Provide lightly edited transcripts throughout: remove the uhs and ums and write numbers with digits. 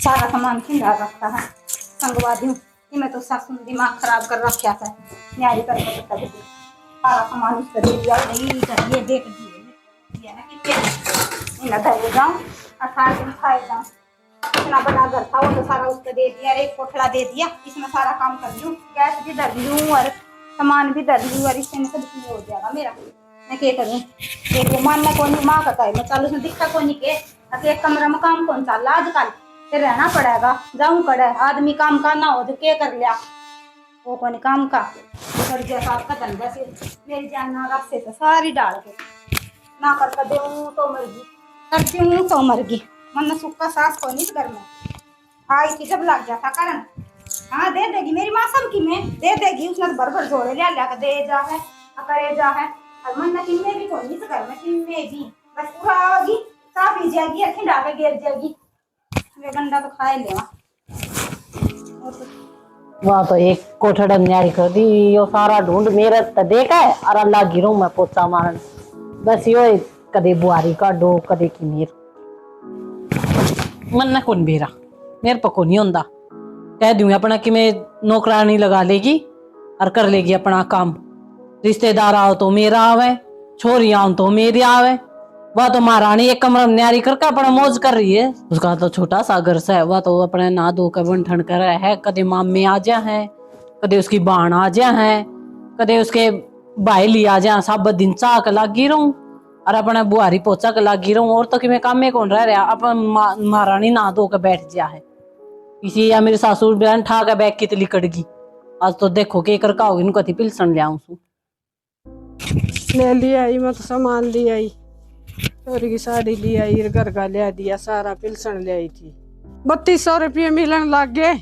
सारा सामान खिंडा रखा है। संगवा दूं कि मैं तो सासू ने दिमाग खराब कर रखा है। न्यारी कर पता दे सारा सामान उसका दे दिया। नहीं चाहिए देख दिए ना कि इन धरे जाऊं 18 दिन खाए जाऊं। इतना बड़ा घर था वो तो सारा उसको दे दिया। एक कोठड़ा दे दिया, इसमें सारा काम कर लूं, गैस भी धर लूं और सामान भी धर लूं और इससे सब हो जाएगा मेरा। मैं क्या करूं? एक मानना कौन माँ का है मैं चालू से दिखता कौन के अब एक कमरा में काम कौन चल रहा आजकल फिर रहना पड़ेगा। जाऊं कड़े आदमी काम का ना हो तो क्या कर लिया वो कौन काम का कर जैसा आपका धंधा से मेरी जान ना रख से तो सारी डाल के ना कर दूं तो मरगी करती हूँ तो मरगी मन सुखा सास को नहीं घर में आई थी जब लग जाता कारण। हाँ दे देगी मेरी माँ सबकी में दे देगी उसने तो भर भर जोड़े लिया कर दे जा है करे जा है और मन ना किन्ने भी कोई नहीं घर में किन्ने भी बस पूरा आवेगी साफ ही जाएगी अखी डाके गिर जाएगी वे गंडा तो खाए लेवा। वहाँ तो एक कोठड़ा न्यारी कर दी यो सारा ढूंढ मेरे तो देखा है और अल्लाह गिरूं मैं पोचा मारन बस यो कदे बुआरी का डो कदे की मेर मन ना कौन बेरा मेरे पर को नहीं होंदा कह दूंगी अपना कि मैं नौकरानी लगा लेगी और कर लेगी अपना काम। रिश्तेदार आओ तो मेरा आवे छोरी आओ तो मेरी आवे। वह तो महारानी एक कमरा न्यारी करके अपना मौज कर रही है। उसका तो छोटा सा घर सा है वह तो अपने ना दो का बंठन कर रहा है। कदे मामे आ जा है कदे उसकी बाण आ जा है कदे उसके भाई ली आ जा सब दिन चाक लागी रहूं और अपना बुहारी पोचा के लागी रहूं और तो कि मैं काम में कौन रह रहा अपन महारानी ना दो के बैठ जा है इसी या मेरी सासू बहन ठा के बैग कितनी कटगी। आज तो देखो के कर का होगी इनको कथी पिलसन ले आऊं ले लिया आई मैं तो सामान ले आई चोरी की साड़ी ले आई घर का ले दिया सारा पिलसन ले आई थी 3200 रुपये मिलन लग गए।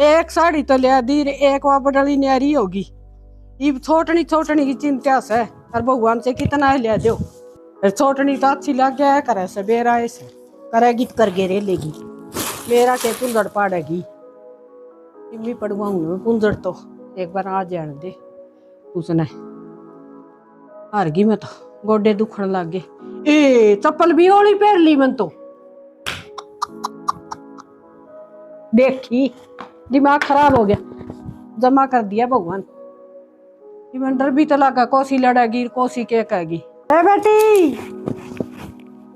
एक साड़ी तो ले दी एक वह बड़ी न्यारी होगी ये छोटनी छोटनी की चिंता से और भगवान से कितना ले दो छोटनी तो अच्छी लग गया है करे से बेरा ऐसे करेगी तो कर गे लेगी मेरा के पुंजड़ पाड़ेगी भी पड़वाऊं पुंजड़ तो एक बार आ जाने दे उसने हार गई मैं तो गोडे दुखन लग गए। ए चप्पल भी ओली पहन ली मैं तो देखी दिमाग खराब हो गया जमा कर दिया भगवान ये डर भी तो लगा कोसी लड़ेगी कोसी क्या कहेगी। ए बेटी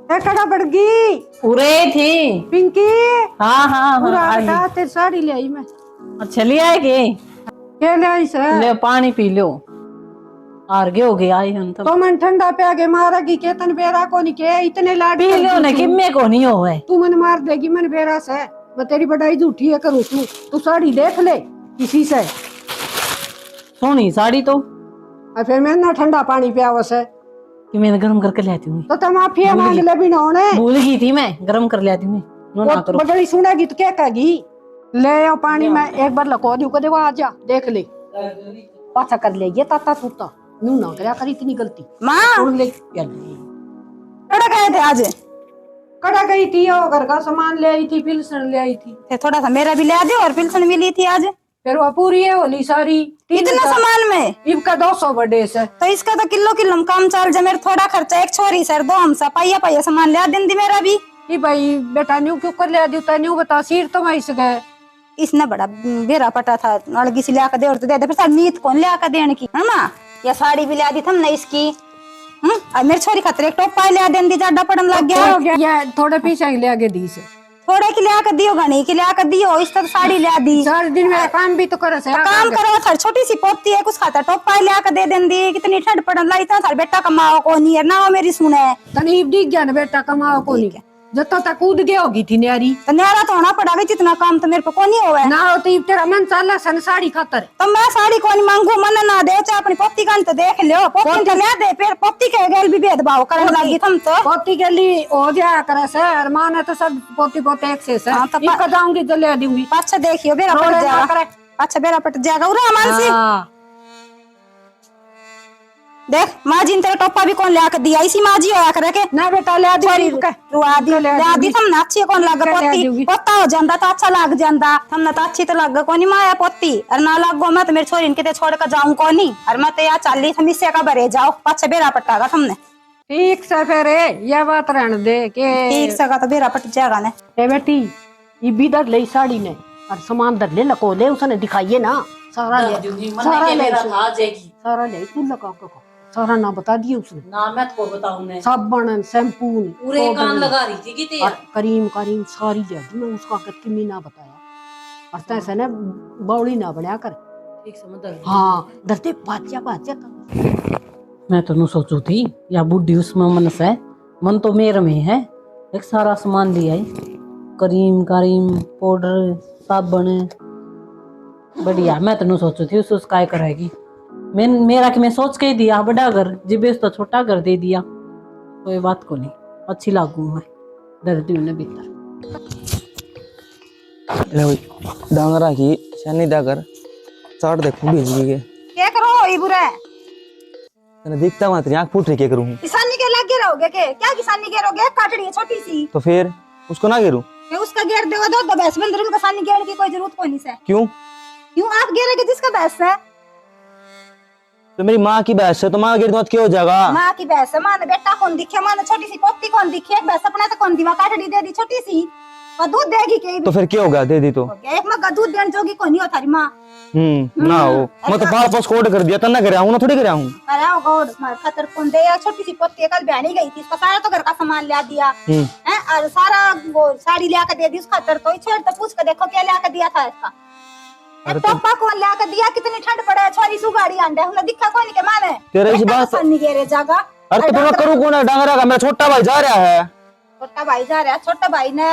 कड़ा बढ़ गई पूरे थी पिंकी हाँ हाँ हाँ तेरी साड़ी ले आई मैं अच्छा ले आएगे क्या ले आई सर ले पानी पी लो आरगे हो गए आई हम तो मन ठंडा पे आगे मारेगी के तन बेरा को नहीं के इतने लाड पी लो ना कि मैं को नहीं हो है तू मन मार देगी मन बेरा से मैं तेरी बड़ाई झूठी है करूँ तू साड़ी देख ले किसी से सोनी साड़ी तो और फिर मैं ना ठंडा पानी पिया वैसे कि मैंने गरम करके लाती हूँ तो माफिया मांग ले भी ना भूल गई थी मैं गरम कर लाती हूँ ना करो बड़ी सुनेगी तो क्या कहेगी ले आओ पानी में एक बार लको दू कदे आ जा देख ले पाछा कर ले ये ताता सूता नू ना करया कर इतनी गलती माँ सुन ले कड़ा गए थे आज कड़ा गई थी और घर का सामान ले आई थी पिलसन ले आई थी फिर थोड़ा सा मेरा भी ले दो और पिलसन मिली थी आज फिर वो पूरी है होली सारी इतना सामान में इनका 200 बड़े से तो इसका तो किलो किलो में काम चल जाए मेरा थोड़ा खर्चा एक छोरी सर दो हम सा पाइया पाइया सामान ले दिन दी मेरा भी कि भाई बेटा न्यू क्यों कर ले दी न्यू बता सिर तो मैं इस गए इसने बड़ा बेरा पटा था अड़गी से लिया कर दे और तो दे दे फिर नीत कौन लिया कर देने की है ना या साड़ी भी लिया दी थम ना इसकी और मेरी छोरी खतरे एक टोपा लिया देन दी जाडा पड़न लग गया ये थोड़े पीछे ले आगे दी से थोड़े की लिया कर दियो घनी की लिया कर दियो इस तरह साड़ी लिया दी सारे दिन मेरा काम भी तो करे से काम करो थर छोटी सी पोती है कुछ खाता टोपा लिया कर दे देन दी कितनी ठंड पड़न लाई इतना थार बेटा कमाओ को नहीं है ना मेरी सुने तनीब दिख गया ना बेटा कमाओ को नहीं जब तक कूद गया होगी थी न्यारी तो न्यारा तो होना पड़ा जितना काम तो मेरे को नहीं होवे ना होती तेरा मन चाला सन साड़ी खातर तो मैं साड़ी कौन मांगू मन ना दे चाहे अपनी पोती का तो देख लियो पोती तो ले दे फिर पोती के गेल भी भेदभाव करने लगी तुम तो पोती के लिए हो जाया करे से अरमान है तो सब पोती पोते एक से हाँ, तो इनका जाऊंगी तो ले दूंगी पाछा देखियो बेरा पट जाएगा अच्छा बेरा पट जाएगा उरा मानसी देख माँ जी तेरा टोपा भी कौन ले आकर दिया इसी माँ जी होया करे के ना बेटा ले दी रुआ दी थम ना अच्छी कौन लग पोती पोता हो जांदा तो अच्छा लग जांदा थम ना तो अच्छी तो लग कोनी माया पोती और ना लगो मैं तो मेरे छोरी इनके छोड़ कर जाऊं कोनी और मैं तो या चाली थम इससे का भरे जाओ पाछे बेरा पटागा तुमने ठीक से फिर ये बात रहने दे के ठीक से का तो बेरा पट जाएगा ने ए बेटी ये भी धर ले साड़ी ने और सामान धर ले लको ले उसने दिखाइए ना सारा ले सारा ले आ जाएगी सारा ले तू लगा को सारा ना बता दिए उसने ना मैं तो बताऊं मैं साबुन शैम्पू पूरे कान लगा रही थी कि तेरा करीम करीम सारी जाती मैं उसका करके मैं ना बताया और तैसे ना बौड़ी ना बनया कर ठीक समझ हाँ धरते बाचा बाचा मैं तो सोचू थी या बुढ़ी उसमें मन से मन तो मेरे में है एक सारा सामान लिया है करीम करीम पाउडर साबुन बढ़िया मैं तो सोचू थी उसका करेगी मेरा कि मैं सोच के ही दिया बड़ा घर जिबे तो छोटा घर दे दिया कोई बात को नहीं अच्छी लागू मैं डरती हूँ भीतर डांगरा की शनि दागर चाट देखो बिजली के क्या करो ये बुरा है मैंने दिखता हुआ तेरी आंख फूट रही क्या करूं किसानी के लग रहोगे के क्या किसानी के रहोगे काटड़ी है छोटी सी तो फिर उसको ना गिरूं ये उसका घेर देगा दो भैंस बंदर में किसानी घेरने की कोई जरूरत कोई नहीं से क्यों क्यों आप घेरेगे जिसका भैंस है तो मेरी माँ की बहस है तो माँ गिर तो क्या हो जाएगा माँ की भैंस है माँ ने बेटा कौन दिखे माँ ने छोटी सी पोती कौन दिखे एक भैंस अपने से कौन दी काटड़ी दे दी छोटी सी और दूध देगी के तो फिर क्या होगा दे दी तो एक मग्गा दूध देने जोगी कोई नहीं होता माँ ना हो मैं तो बार पास कोड कर दिया तन्ना कर हूँ ना थोड़ी कर हूँ अरे ओ गॉड मार खतर कौन दे यार छोटी सी पोती कल बहनी गई थी इसका सारा तो घर का सामान ला दिया है और सारा वो साड़ी ला के दे दी उस खतर तो छोड़ तो पूछ के देखो क्या ला के दिया था इसका टप्पा कौन ला के दिया कितनी ठंड पड़े है छोरी सुगाड़ी आंडे हमने दिखा कोई नहीं के माने तेरे इस बात नहीं गेरे जागा अरे तो मैं करूँ कौन है डांगरा का मेरा छोटा भाई जा रहा है छोटा भाई जा रहा है छोटा भाई ने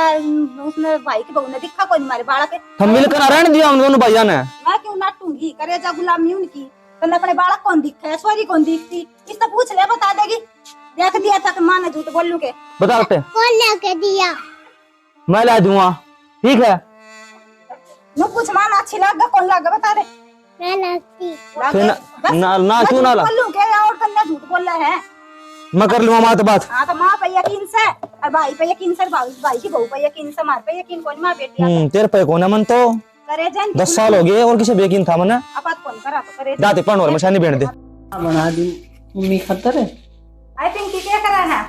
उसने भाई की बहू ने दिखा कोई मारे बाड़ा के हम मिलकर रहने दिया उन दोनों भाइयों ने मैं क्यों नाटूंगी करे जा गुलामी उनकी तो अपने बालक कौन दिखा है छोरी कौन दिखती इससे पूछ ले बता देगी देख दिया था कि माँ ने झूठ बोलूं के बता सकते कौन ला के दिया मैं ला दूंगा ठीक है नु कुछ माना अच्छी लगा कौन लगा बता दे मैं लगती ना क्यों ना ला बोलूं के और कन्या झूठ बोल रहा है मैं कर लूंगा माँ तो बात हां तो मां पे यकीन से और भाई पे यकीन से भाई की बहू पे यकीन से मार पे यकीन कोई मां बेटी तेरे पे कौन है मन तो करे जन 10 साल हो गए और किसी पे यकीन था मन अपन कौन करा तो करे दाते पण और मशानी बैठ दे बना दी मम्मी खातर है आई थिंक क्या करा है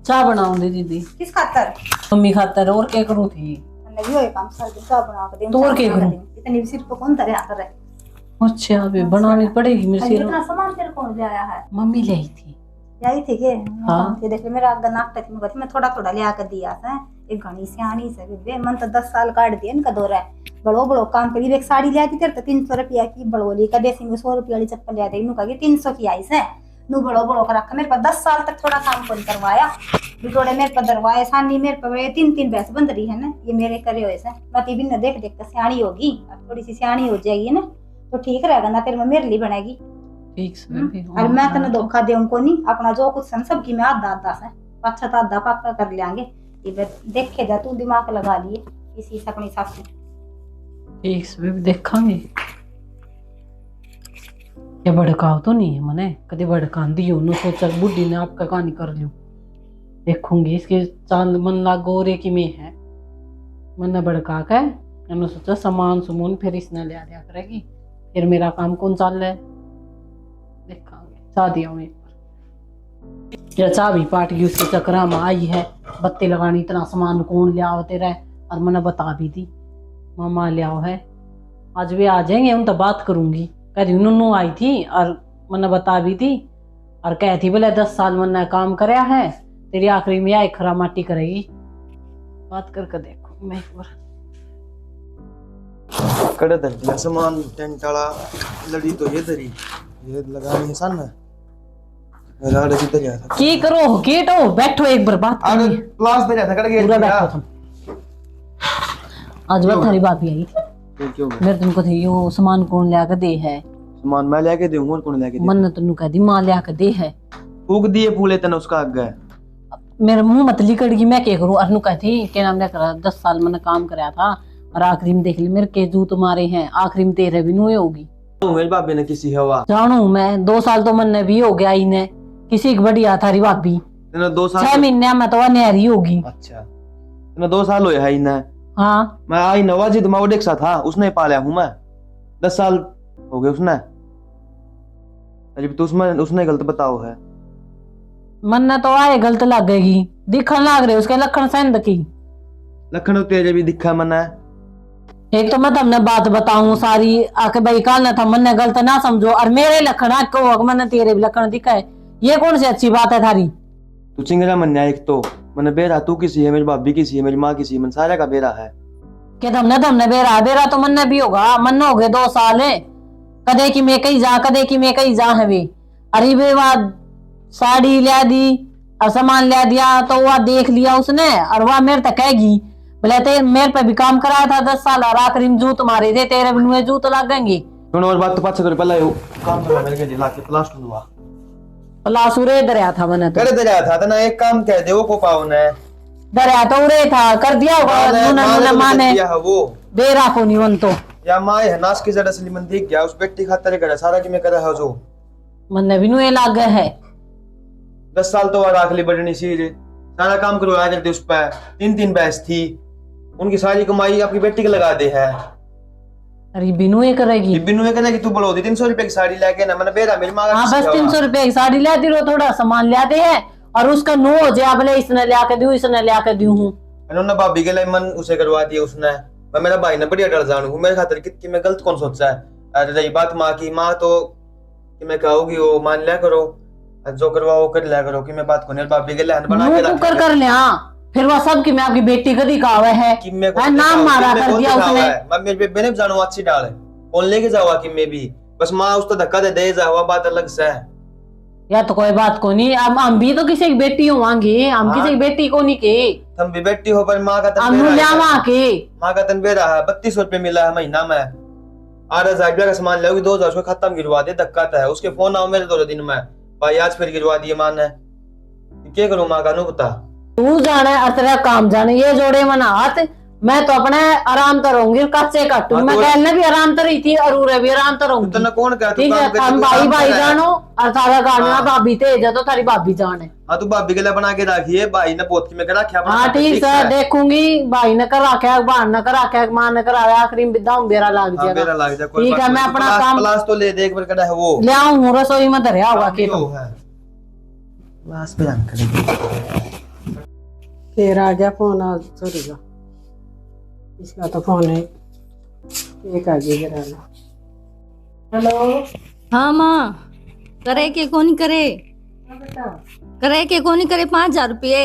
चाय बनाऊं दे दीदी किस खातर मम्मी खातर और क्या करूँ थी नहीं होए काम सर दिन का बना के दे तो और क्या करूं इतनी सिर पे कौन तरह कर रहे अच्छा अभी बनानी पड़ेगी मेरे सिर इतना सामान तेरे कौन ले आया है मम्मी ले आई थी यही थी के हाँ। ये देख ले मेरा आगे नाश्ता थी मैं थोड़ा थोड़ा ले आकर दिया था एक घनी सियानी से बे मन तो 10 साल काट दिए इनका दौरा है बड़ो बड़ो काम करी एक साड़ी ले आई थी तेरे तो 300 रुपया की बड़ोली का देसी में 100 रुपया वाली चप्पल ले आई इनु कहा 300 की आई से नु बड़ो बड़ो का रखा मेरे पास 10 साल तक थोड़ा काम कौन करवाया बिटोड़े मेरे पर दरवाए सानी मेरे पर 3 भैंस बंद रही है ना ये मेरे करे हुए से मैं टीवी ने देख देख कर सियानी होगी थोड़ी सी सियानी हो जाएगी ना तो ठीक रहेगा ना तेरे में मेरे लिए बनेगी ठीक से और मैं तने धोखा दे उनको नहीं अपना जो कुछ सन सबकी मैं आधा आधा से पाछा तो आधा पापा कर लेंगे ये देखे जा तू दिमाग लगा लिए इसी से अपनी सासू ठीक से देखांगे ये भड़काव तो नहीं है मने कभी भड़कांदी हो न सोचा बुढ़ी ने आपका कहानी कर लूं देखूंगी इसके चांद मन लागो रे की में है मन भड़का के मैंने सोचा सामान सुमून फिर इसने ले दिया करेगी फिर मेरा काम कौन चल रहा है देखांगे चाह दिया हूँ एक बार या चाह भी पाट गई उसके चक्रा में आई है बत्ती लगानी इतना सामान कौन ले आओ तेरा और मैंने बता भी दी मामा ले आओ है आज भी आ जाएंगे उन तो बात करूंगी कह रही नूनू आई थी और मैंने बता भी दी और कहती बोले 10 साल मैंने काम कराया है तेरी आखिरी में आई खरा माटी करेगी बात करके देखो मैं एक बार कड़े धन सामान टेंट वाला लड़ी तो ये धरी ये लगानी है सन राड की तरह था की करो केटो बैठो एक बार बात आगे करेंगे क्लास पे जाता कड़ गया पूरा बैठो तुम आज बात थारी भाभी आई थी क्यों मेरे तुमको थी यो सामान कौन ले आकर दे है सामान मैं लेके दूंगा और कौन लेके दे मन तुम कह दी मां ले आकर दे है फूक दिए फूले तने उसका आगे मेरे मुंह मत लिकड़गी मैं क्या करूं अरनु कहती के नाम लेकर 10 साल मैंने काम कराया था और आखिरी में देख ले मेरे के जूत मारे हैं आखिरी में तेरे भी नहीं होगी तो मेरे बाबे ने किसी हवा जानू मैं 2 साल तो मन भी हो गया इन्हें किसी की बढ़िया थारी भाभी तने 2 साल 6 महीने में तो नहरी होगी अच्छा तने 2 साल हुए है इन्हें हाँ मैं आई नवाजी तो मैं वो देखा था उसने पाला हूं मैं 10 साल हो गए उसने अजब तो उसने गलत बताओ है मन तो आए गलत लगेगी दिखन लग रहे उसके लखन सेंध की लखनऊ तेरे भी दिखा मना। एक तो मैं तुमने बात बताऊं सारी आके भाई काल ना था मन गलत ना समझो और मेरे लखन को मैंने तेरे भी लखन दिखा है, ये कौन सी अच्छी बात है थारी? तू चिंगरा मनना एक तो मैंने बेरा तू किसी है, मेरी भाभी किसी है, मेरी माँ किसी है, मन सारा का बेरा है। कि तुमने बेरा बेरा तो मन भी होगा, मन हो गए 2 साल है, कदे की मैं कहीं जा कदे की मैं कहीं जा है वे। अरे वे बात साड़ी लिया दी और सामान लिया दिया तो वह देख लिया उसने और वह मेरे तक कहेगी बोले ते मेरे पे भी काम कराया था 10 साल और आखिरी में जूत मारे थे, तेरे भी जूत लगेंगे। सुनो और बात तो पाछे कर पहले काम करवा मेरे के लाके प्लास्टर हुआ प्लास उरे दरिया था मैंने तो करे दरिया था तो ना एक काम कह दे वो को पाओ ने दरिया तो उरे था कर दिया होगा माने वो बेरा को नहीं वन तो या माए है नाश की जड़ असली मन दिख गया उस बेटी खातर करे सारा की मैं करे है जो मन भी नुए लाग गए है 10 साल तो और आखिरी बढ़नी सी सारा काम करवाया करते उस पर 3 भैंस थी, उनकी सारी कमाई आपकी बेटी के लगा दे है। अरे बिनु ये करेगी बिनु ये कहना कि तू बोलो 300 रुपए की साड़ी लेके ना मैंने बेरा मेरी माँ हाँ बस 300 रुपए की साड़ी लाती रहो, थोड़ा सामान लाते हैं और उसका नो हो जाए बोले इसने ला के दू इसने ला के दू हूँ। उन्होंने भाभी के लिए मन उसे करवा दिया उसने, मैं मेरा भाई ने बढ़िया डर जानू मेरे खातिर कि मैं गलत कौन सोचा है। अरे रही बात माँ की, माँ तो कि मैं कहूँगी वो मान लिया करो जो करवा वो कर लिया करो कि मैं बात को नहीं भाभी के लिए बना के रख कर लिया फिर वह सब की मैं आपकी बेटी का दिखावा है कि मैं नाम मारा कर दिया उसने। मैं मेरे बेबे ने जानू अच्छी डाल है कौन लेके जावा कि मैं भी बस माँ उसको धक्का दे जावा बात अलग से है। या तो कोई बात को नहीं, अब हम भी तो किसी की बेटी होंगे, हम किसी की बेटी को नहीं के तुम भी बेटी हो पर माँ का तन माँ का तन बेरा है 3200 रुपए मिला है महीना में 8000 रुपया का सामान लोगी 2000 उसको खत्म गिरवा दे धक्का है उसके फोन आओ मेरे 2 दिन में भाई आज फिर गिरवा दिए माँ ने क्या करूँ माँ का नु बता तू जाने और तेरा काम जाने ये जोड़े मना हाथ मैं तो अपने आराम तो रहूंगी कच्चे काटू मैं कहने भी आराम तो रही थी और उरे भी आराम तो रहूंगी। तो कौन कहता ठीक है हम भाई भाई जानो और सारा गाना भाभी तेज है तो थारी भाभी जाने। हाँ तू भाभी के लिए बना के रखिए भाई ने पोत की में रखा अपना। हाँ ठीक है देखूंगी भाई ने कर रखा बहन ने कर रखा माँ ने कराया आखिरी में बिदा बेरा लाग जाएगा। ठीक है मैं अपना काम क्लास तो ले देख कर है वो ले आऊं रसोई में धरिया होगा के तो क्लास पे जान करेंगे। फिर आ गया फोन आज सॉरी का इसका तो फोन है एक आ गया हेलो हाँ माँ करे के कौन करे करे के कौन करे 5000 रुपये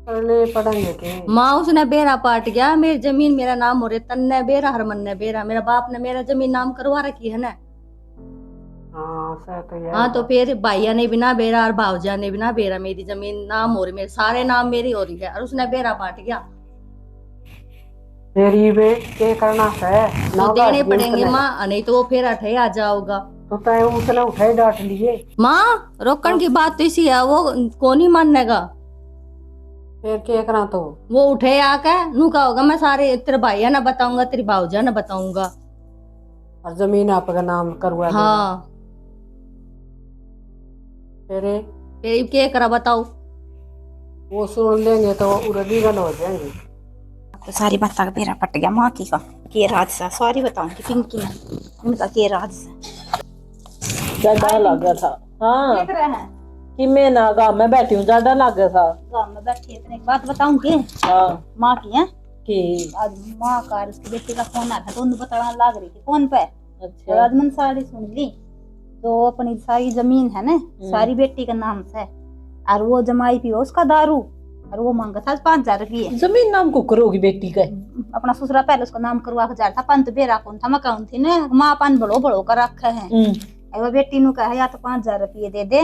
करने पड़ेंगे के माँ उसने बेरा पाट गया मेरी जमीन मेरा नाम हो रहा तन्ने बेरा हरमन ने बेरा मेरा बाप ने मेरा जमीन नाम करवा रखी है ना। हाँ तो फिर भाइया ने बिना बेरा और भावजा ने बिना बेरा मेरी जमीन नाम हो रही मेरे सारे नाम मेरी हो रही है और उसने बेरा पाट गया तेरी बे के करना है तो देने पड़ेंगे माँ नहीं तो वो फिर अठे आ जाओगा तो तय उसने उठाई डांट लिए माँ रोकन की बात तो इसी है वो कौन ही मानेगा फिर क्या करा तो वो उठे आके नू का होगा मैं सारे तेरे भाइया ने बताऊंगा तेरी भावजा ने बताऊंगा और जमीन आपका नाम करवा हाँ फिर क्या करा बताओ वो सुन लेंगे तो उड़दी गल हो जाएंगे तो सारी बात का मेरा पट गया माँ की का के राज सा सॉरी बताऊंगी पिंकी ने बता के राज सा ज्यादा लग गया था। हाँ देख रहे हैं कि मैं ना गाँव में बैठी हूँ ज्यादा लग गया था गाँव में बैठी है एक बात बताऊंगी हाँ माँ की है कि आज माँ का उसकी बेटी का फोन आया था तो उन्हें बताना लाग रही थी फोन पे अच्छा आज मन सारी सुन ली तो अपनी सारी जमीन है ना सारी बेटी के नाम से और वो जमाई पी उसका दारू और वो मांगा था 5000 रुपये जमीन नाम को करोगी बेटी का अपना ससुरा पहले उसका नाम करवा के जा था पंत बेरा कौन था मकान थी ना माँ पान बड़ो बड़ो कर रखे हैं वो बेटी नु कहा या तो 5000 रुपये दे दे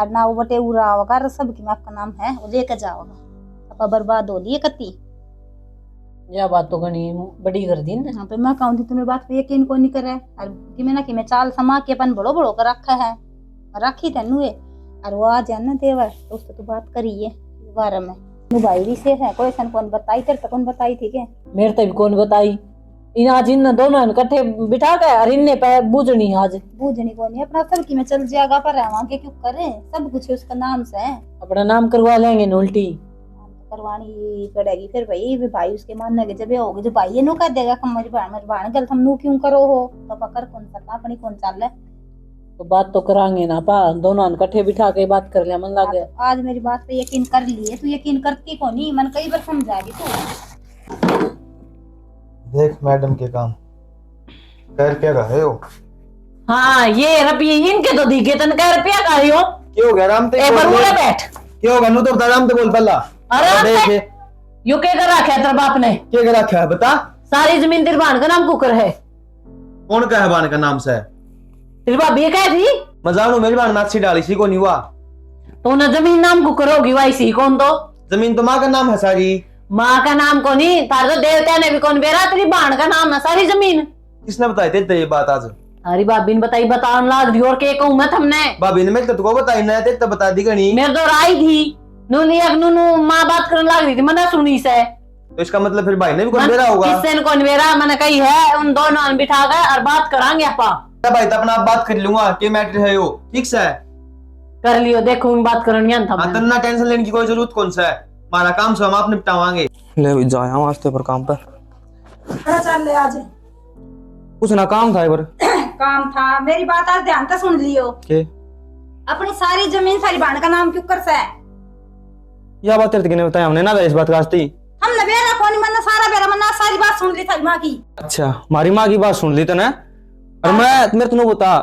और ना वो बटे उड़ा होगा सब की आपका नाम है वो लेके जाओगा अब बर्बाद हो लिए कत्ती या बात तो घनी बड़ी कर दी ना। हाँ तो मैं कहूँ थी तुम्हें बात पे यकीन को नहीं करे और कि मैं ना कि मैं चाल समा के अपन बड़ो बड़ो कर रखा है रखी तेनू और वो आ जाए ना देवर तो उससे तो बात करिए बारे में भाई भी से है कोई सन कौन बताई तेरे तो कौन बताई थी के मेरे तो भी कौन बताई इन आज इन दोनों इकट्ठे बिठा के और इनने पे बूझनी आज बूझनी कौन है अपना सब की मैं चल जाएगा पर वहां के क्यों करे सब कुछ उसका नाम से है अपना नाम करवा लेंगे न उल्टी करवानी पड़ेगी फिर भाई उसके मानने के जब होगी जो भाई नो कह देगा मेरी बहन गलत हम नू क्यों करो हो तो पकड़ कौन सकता अपनी कौन चल है तो बात तो करांगे ना पा दोनों इकट्ठे बिठा के बात कर लिया मन लग गया आज मेरी बात पे यकीन कर लिए तू यकीन करती को नहीं मन कई बार समझा दी तू देख मैडम के काम कह रुपया का है वो। हाँ ये रुपये इनके तो दिखे तन कह रुपया का ही हो। क्यों गया राम ते ए पर मुड़े बैठ। क्यों गया नु तो बता राम ते बोल पहला। अरे देख यू के कर रखा है तेरे बाप ने? क्या कर रखा है बता। सारी जमीन तेरे बाण का नाम कुकर है। कौन का है बान का नाम से? तेरी भाभी कह थी मजाक नु मेरी बान नाची डाली सी को नहीं हुआ। तो ना जमीन नाम कुकर होगी वाई सी कौन तो? जमीन तो माँ का नाम है सारी। माँ का नाम को नहीं तार तो देवता ने भी कौन बेरा तेरी बाण का नाम है सारी जमीन। किसने बताई तेरे ये बात आज? तारी भाभी ने बताई बताने लाग रही और के कहूं मैं तुमने? भाभी ने मेरे को बताई ना तेरे तो बता दी गणी। मेरे तो राई थी नूनी एक नूनू माँ बात करने लाग रही थी मैंने सुनी से। तो इसका मतलब फिर भाई ने भी कौन बेरा होगा। किससे ने कौन बेरा मैंने कही है उन दोनों ने बिठा कर और बात करांगे आपा। भाई तो अपना आप बात कर लूंगा क्या मैटर है वो ठीक से कर लियो देखूंगी बात करनी है हाँ तन्ना टेंशन लेने की कोई जरूरत कौन सा है। हमारा काम से हम आप निपटावांगे। ले भी जाया वास्ते पर काम पर चल ले आज कुछ ना काम था इधर। काम था मेरी बात आज ध्यान से सुन लियो। के अपनी सारी जमीन सारी बाण का नाम क्यों कर से? या बात तेरे ने बताया हमने ना इस बात कास्ती। हमने बेरा कौन मन्ना सारा बेरा मन्ना सारी बात सुन ली थारी माँ की। अच्छा हमारी माँ की बात सुन ली तने और मैं मेरे तुमने बता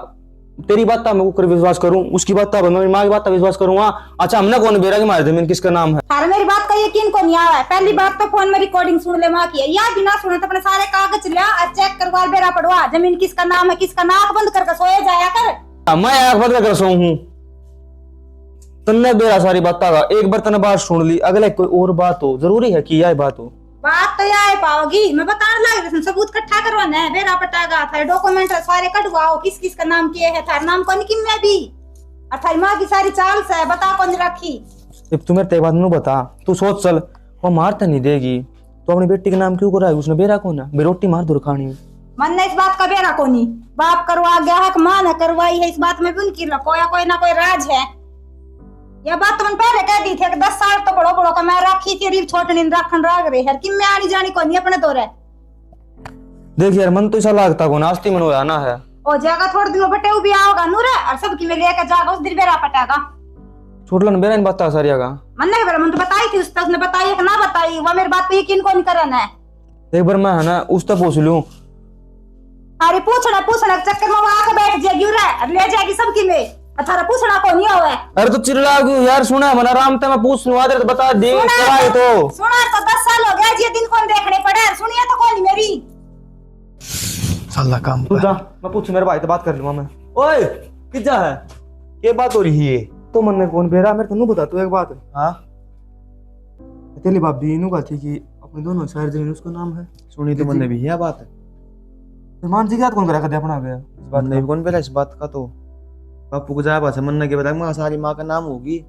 तेरी बात था मैं ऊपर विश्वास करूं उसकी बात था मेरी माँ की बात था विश्वास करूंगा। अच्छा हमने कौन बेरा की हमारी जमीन किसका नाम है? अरे मेरी बात का यकीन को नहीं आया। पहली बात तो फोन में रिकॉर्डिंग सुन ले माँ की है या बिना सुने तो अपने सारे कागज लिया और चेक करवा बेरा पड़वा जमीन किसका नाम है किसका नाक बंद करके सोया जाया कर। मैं आंख बंद कर सो हूँ तन्ने बेरा सारी बात का एक बार तने बात सुन ली अगले कोई और बात हो जरूरी है कि यह बात हो। बात तो यह पाओगी मैं बताने लग रही सबूत इकट्ठा करवाना है बेरा पटाएगा थारे डॉक्यूमेंट सारे कटवाओ किस किस का नाम किए है थारे नाम कौन की मैं भी और थारी माँ की सारी चाल से बता कौन रखी। तू मेरे ते बात नहीं बता तू सोच चल वो मारता नहीं देगी तो अपनी बेटी के नाम क्यों करा है उसने बेरा कौन है बेरोटी मार दूर खानी मन ने इस बात का बेरा कोनी बाप करवा गया है माँ ने करवाई है इस बात में भी उनकी कोई ना कोई राज है। यह बात तो मन पहले कह दी थी कि 10 साल तो बड़ो बड़ो का मैं राखी थी रीब छोटे नींद राखन राग रही है कि मैं आनी जानी को नहीं अपने दौरे। देख यार मन तो ऐसा लगता को नास्ती मन होया ना है ओ जाएगा थोड़े दिनों बटे भी आओगा नूरे और सब की मैं लेकर जाएगा उस दिन बेरा पटाएगा। छोटलन बेरा नहीं बता सारिया का मन ने बेरा मन तो बताई थी उसने बताई है कि ना बताई वह मेरी बात पे यकीन को नहीं करना है। एक बार मैं है ना उस तक पूछ लूं अरे पूछना चक्कर में वो आके बैठ जाएगी और ले जाएगी सबकी में अथारा पूछना को नहीं होवे। अरे तो चिल्ला क्यों यार सुना मन आराम से मैं पूछ लूं आदर तो बता दे कराए तो सुना तो 10 साल हो गया ये दिन कौन देखने पड़े सुनिए तो कौन मेरी साला काम तू जा मैं पूछ मेरे भाई से बात कर लूंगा मैं। ओए किजा है क्या बात हो रही है? तो मन ने कौन बेरा मेरे तन्नू बता तू एक बात हाँ तेरी भाभी इनू का थी कि अपने दोनों शहर जमीन उसका नाम है सुनी तो मन भी है बात है। तो मान जी क्या कौन करा कर अपना गया इस बात नहीं कौन बेरा इस बात का तो बापू को जाया बात है मन के बताया सारी माँ का नाम होगी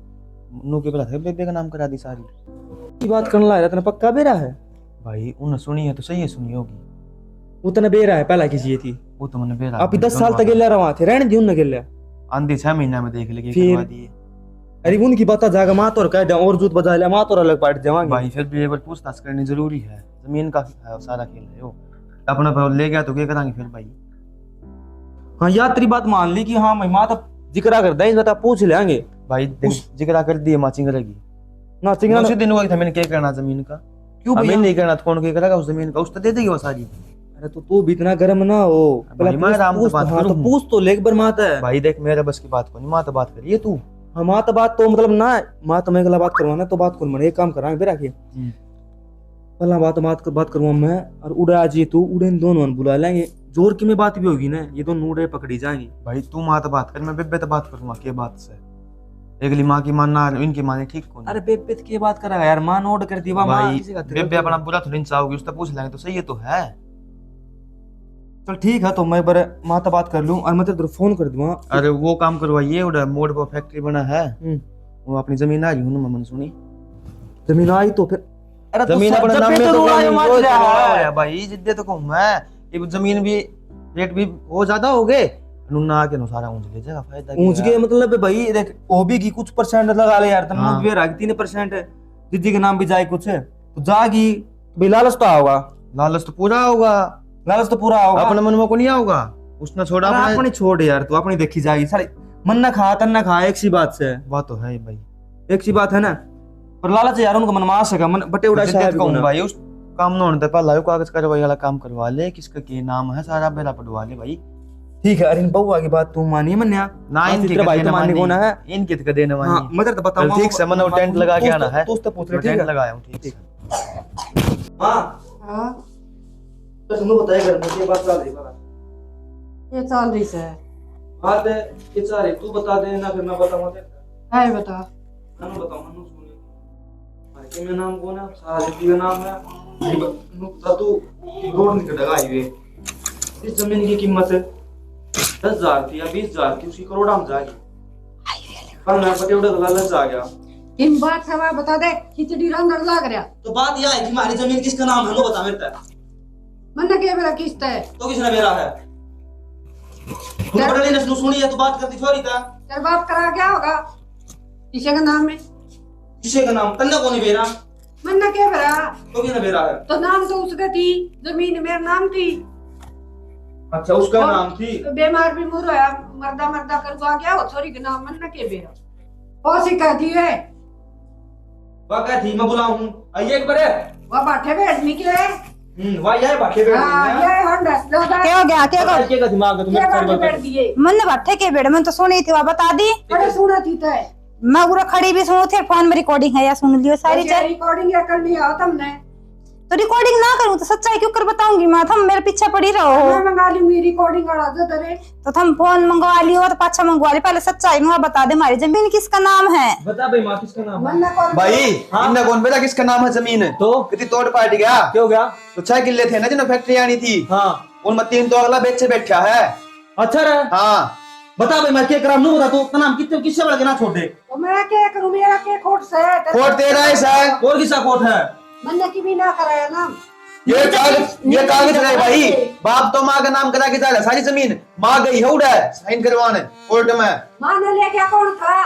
नू के बता बेबे का नाम करा दी सारी की बात करने लगा तेने पक्का बेरा है भाई उन्हें सुनी है तो सही है सुनी होगी वो तने बेरा है पहला किसी ये थी वो तो मैंने बेरा आप 10 साल तक गेला रहा थे रहने दी उन गेला आंधी 6 महीना में देख लेके फिर? करवा दिए। अरे उनकी बात जागा माँ तो कह दे और जूत बजा ले माँ तो अलग पार्ट जावांगे भाई फिर भी एक बार पूछताछ करनी जरूरी है जमीन का है सारा खेल है वो अपना भाव ले गया तो क्या करांगे फिर भाई। हाँ यार तेरी बात मान ली कि हाँ मैं माँ तो जिक्र कर दे इस बात पूछ लेंगे भाई जिक्र कर दिए माँ चिंगरेगी ना चिंगना उसी दिन हुआ था मैंने क्या करना जमीन का क्यों हमें भैया नहीं करना तो कौन क्या करेगा उस जमीन का उस तो दे देगी वो सारी। अरे तो भी इतना गर्म ना हो भाई मैं आराम से बात हाँ तो करूं। पूछ तो ले एक बार माँ है भाई देख मेरे बस की बात को नहीं माँ तो बात करिए तू हाँ माँ तो बात तो मतलब ना माँ तो मैं अगला बात करवाना तो बात करूँ मैंने एक काम करांगे फिर आके पहला बात करूँगा मैं और उड़े आज ये तू उड़े इन दोनों बुला लेंगे जोर की में बात भी होगी ना ये दोनों उड़े पकड़ी जाएंगी। भाई तू माँ तो बात कर मैं बेबे तो बात करूंगा के बात से अगली माँ की मानना इनकी माने ठीक कौन। अरे बेबे की बात करेगा यार माँ नोट कर दी भाई बेबे अपना बुरा थोड़ी चाहोगी उससे पूछ लेंगे तो सही है तो है। चल ठीक है तो मैं बार माँ तो बात कर लूँ और मैं तेरे फोन कर दूंगा। अरे वो काम करवाइए उधर मोड़ पर फैक्ट्री बना है वो अपनी जमीन आ रही हूँ मैंने सुनी जमीन आई तो फिर अरे जमीन तो अपने जब नाम पे में तो तो रुड़ा है, कोई मत वो जा। चला है भाई जिद्दे तो कहूँ मैं ये जमीन भी रेट भी वो ज्यादा हो गए नुना के नो सारा ऊंच ले जाएगा फायदा ऊंच के मतलब भाई देख ओबी की कुछ परसेंट लगा ले यार तुम हाँ। भी रख 3% है दीदी के नाम भी जाए कुछ है तो जागी भाई लालच तो होगा लालच तो पूरा होगा लालच तो पूरा होगा अपने मन में को नहीं आऊगा उसने छोड़ा अरे अपने अपनी छोड़ यार तू अपनी देखी जाएगी सारी मन ना खा तन ना खा एक सी बात से बात तो है भाई एक सी बात है ना पर लालच यार उनको मन मार सका मन बटे उड़ा जिद्दे तो कहूँ भाई उस काम ना होने तक पहला कागज कार्रवाई वाला काम करवा ले, किसका के नाम है सारा बेला पढ़वा ले भाई। ठीक है, अरे बउआ की बात तू मानी मन्या ना इनके भाई तो मानने को ना है। इनके तो देने हाँ, वाली। मैं तो बताऊंगा। ठीक से मैंने टेंट लगा के आना है। तू उससे पूछ ले, ठीक टेंट है? लगाया हूँ, ठीक है। हाँ हाँ तो तुमने बताया घर में ये बात चल रही है। ये चल रही से बात है ये चल रही, तू बता दे ना फिर मैं बताऊंगा। है बता। मैं बताऊं मनु सुने मारे के मेरा नाम कौन है, साजिद का नाम है। नु बता तू रोड निकल हाईवे, इस जमीन की कीमत 10,000 थी या 20,000 थी, उसकी करोड़ में जाएगी। पर मैं पटे उड़े लालच आ गया। किन बात है वह बता दे, खिचड़ी रंग लग रहा। तो बात यह है कि हमारी जमीन किसका नाम है, वो बता मेरे तक। मन के मेरा किस्त है तो किसने मेरा है? तू पढ़ी ने सुनी है, तू बात करती छोरी था। तेरे बाप करा क्या होगा किसी का नाम में? किसे का नाम तन्ने को नहीं बेरा, मन के मेरा तो किसने बेरा है? तो नाम तो उसका थी, जमीन मेरा नाम थी। अच्छा उसका नाम थी। बीमार भी मुर है, मर्दा मर्दा करवा क्या हो छोरी के नाम मन के बेरा ओ सिखाती है। वह क्या थी मैं बुलाऊं आइए एक बार। वह बाठे भेज निकले। वाह यार बाकी बैठ हाँ गई ये हंडा दादा क्या हो गया क्या है। क्या का दिमाग है क्या तुम्हें करके सर्वर बैठ दिए? मन बैठे के बेड़ में तो सुनी थी, वह बता दी। बड़े सुना थी तय मैं पूरा खड़ी भी सुनू थे, फोन में रिकॉर्डिंग है या सुन लियो सारी चीज। रिकॉर्डिंग या कर लिया तुमने? तो रिकॉर्डिंग ना करूं तो सच्चाई क्यों कर बताऊंगी मैं, तुम मेरे पीछे पड़ी रहो। मैं मंगा लूंगी रिकॉर्डिंग वाला जो तेरे। तो तुम फोन मंगवा लियो तो पाछा मंगवा लियो, पहले सच्चाई में बता दे हमारी जमीन किसका नाम है। बता भाई माँ किसका नाम है? मन को भाई इनने कौन बेटा किसका नाम है जमीन है? तो कितनी तोड़ पाट गया। क्या हो गया? तो 6 किले थे ना जिन्होंने फैक्ट्री आनी थी, हाँ उनमें 3 तो अगला बेच से बैठा है। अच्छा रे हाँ बता भाई मैं क्या करा नू बता, तू का नाम कितने किससे बड़ा के ना छोड़ दे। तो मैं क्या करूं, मेरा क्या खोट से है? कोट तेरा है सर। और किसका कोट है? मन की भी ना कराया नाम। ये कागज है भाई, बाप तो माँ का नाम करा के जाएगा, सारी जमीन माँ गई है उड़ा साइन करवाने कोर्ट में। मां ने ले गया कौन था?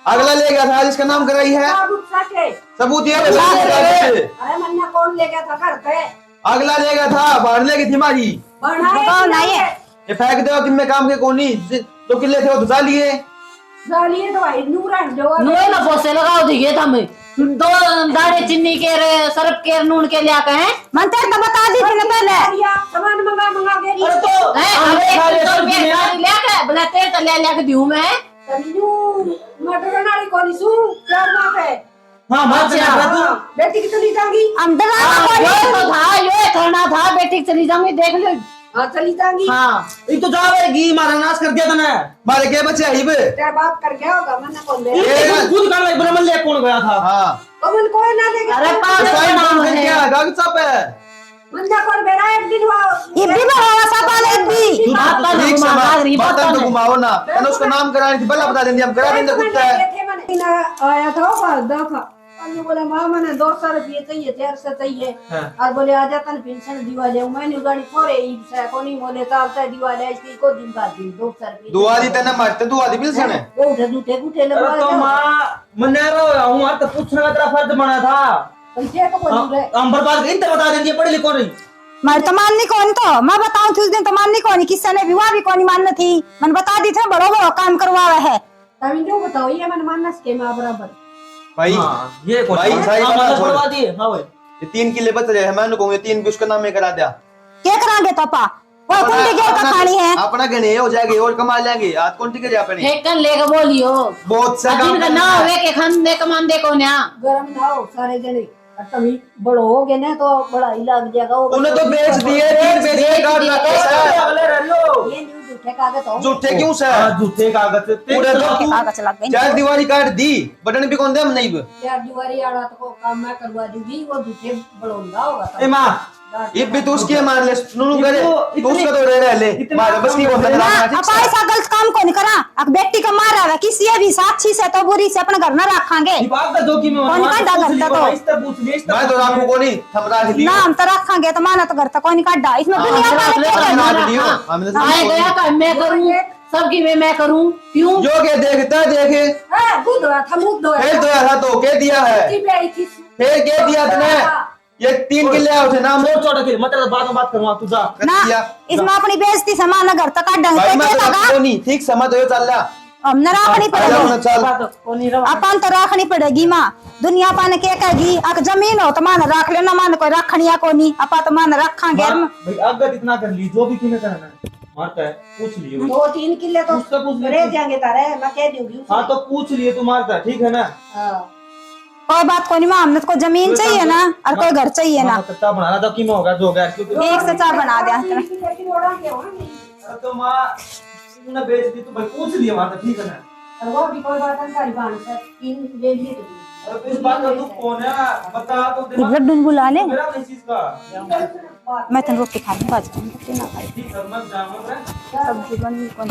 अगला ले गया था जिसका नाम कराई है, सबूत सके। सबूत ये है, सबूत कागज। अरे मन्ना कौन ले गया था घर पे? अगला ले गया था, बाहर ले गई थी मारी। बनाए नहीं है। ये फेंक दो कि मैं काम के कोनी, 2 किले थे वो धुसा लिए। जालिए तो भाई नूरा जो नुए ना पोसे लगाओ दिए था मैं 2 दाड़े चीनी के सरफ के नून के लिया कहे मन तेरे तो बता दी थी ना पहले। सामान मंगा के दी। अरे तो अरे 100 रुपया गाड़ी ले के बोले तेल तो ले दियो मैं। तन्नू मटर नाली कोनी सु प्यार ना पे। हाँ मार से तू बेटी की चली जाऊंगी। अंदर ये तो था, ये करना था, बेटी चली जाऊंगी देख लो। हां चली जाऊंगी। हाँ ये तो जावेगी मारा नाश कर दिया तने। मारे के बच्चे आइब। तेरा बाप कर गया होगा मन्ना कौन ले? ये खुद कर ले ब्रह्मन ले कौन गया था? हाँ तो मन कोई ना ले अरे गया। पागल साइन नाम कौन है। क्या कागज सब है। मन्ना कौन बेरा एक दिन हुआ। ये भी बड़ा सा पाले भी। बात तो ठीक घुमा से रही बात बात तो तो घुमाओ ना, तने उसका नाम करानी थी, भला बता देंगे हम करा देंगे कुत्ता है। आया था वो दफा अन्य बोला माँ मैंने 200 रुपये चाहिए 400 चाहिए और बोले आ जाता ना पेंशन दिवाले मैंने गाड़ी फोरे ईद से कोनी बोले चालता है दिवाले इसकी को दिन बाद दिन 200 रुपये दुआ दी तने मारते दुआ दी बिल्सन है। वो उठे झूठे गुठे अरे तो लगा माँ मन्ने रहा हूँ यार, तो पूछने का तेरा फर्ज बना था। पैसे तो बोल रहे हम बर्बाद इन तक बता देंगे पढ़े लिखो नहीं। मैं तो माननी कौन, तो मैं बताऊं थी उस दिन तो माननी कौन, किससे ने विवाह भी कौन मानना थी। मन बता दी थे बड़ो बड़ो काम करवावा है। तभी जो बताओ ये मन मानना के मां बराबर भाई हाँ, ये कोई भाई सारी हाँ, बात मतलब छोड़। करवा दिए हाँ भाई। ये 3 किले बच रहे हैं, मैं कहूँ ये 3 भी उसका नाम में करा दिया। क्या करांगे तो पा वो कुंडी गेर का खानी है। अपना गने हो जाएगी और कमा लेंगे, आज कौन टिके जा अपने फेंकन लेके बोलियो बहुत सा अजीन का ना होवे के खाने कमांदे को ना गरम ना हो सारे जने और तभी बड़ो हो गए ना तो बड़ा ही लग जाएगा वो उन्हें तो बेच दिए, 3 बेच के काट रखा है। अगले रह लो ये न्यू झूठे कागज हो झूठे क्यों से हाँ, झूठे कागज पूरे तो कागज लग गई। 4 दीवारी काट दी, बटन भी कौन दे हम नहीं। यार दीवारी आड़ा तो काम मैं करवा दूंगी वो झूठे बड़ोंगा होगा ए माँ ये भी तू उसकी मान ले सुनू करे, इतनी- तू उसका तो रह ले मारे बस की बोल ना रहा अपा ऐसा गलत काम को नहीं करा। अब बेटी का मारा है किसी भी साक्षी से तो बुरी से अपने घर में रखांगे। ये बात का जोखिम में कौन का डर लगता तो? इस तरह पूछ लिया इस तरह मैं तो राखू को नहीं थम राख लियो। नाम तो रखांगे तो माना तो घर तक कौन काटा इसमें दुनिया वाले क्या हाँ, करना। राख लियो। हमने तो आए गया का मैं करूं सबकी मैं करूं क्यों जो के देखता देखे, हां गुद रहा था मुंह धोया फिर तो था तो के दिया है, की बेई थी फिर के दिया तूने। ये 3 किले आओ थे नाम छोड़ छोड़ के मतलब बाद में बात करूंगा तू जा। ना दिया। इसमें अपनी बेइज्जती से माना घर तक काट भाई मैं तो देंगे राखू नहीं, ठीक समझ हो चल रहा। अब न राखनी आ जाओ ना पड़ेगी चल। बात को नहीं रवा अपन तो राखनी पड़ेगी माँ। दुनिया पाने के कहेगी अक जमीन हो तो मान रख लेना, मान कोई रखनिया को नहीं, अपा तो मान रखांगे। भाई अगर इतना कर ली जो भी कीमत है ना मारता है पूछ लिए 2-3 किले तो उससे पूछ रह लिए। जाएंगे तारे, मैं कह दूंगी हाँ तो पूछ लिए तू मारता है, ठीक है ना। कोई बात को नहीं, हमने को जमीन चाहिए ना और कोई घर चाहिए ना, कच्चा बनाना तो कीमत होगा जो होगा क्योंकि एक से चार बना दिया। तो माँ तूने बेच दी तो भाई पूछ लिए मारता, ठीक है ना। वो भी कोई बात नहीं, सारी बात से 3 ले लिए तो अरे तो इस बात का तू कौन है बता तो दिमाग लड्डू बुला ले, मेरा नहीं चीज का मैं तो रोटी खा लूँ, बाजू रोटी ना खाई, ठीक है मत जाओ सब्जी बनी कौन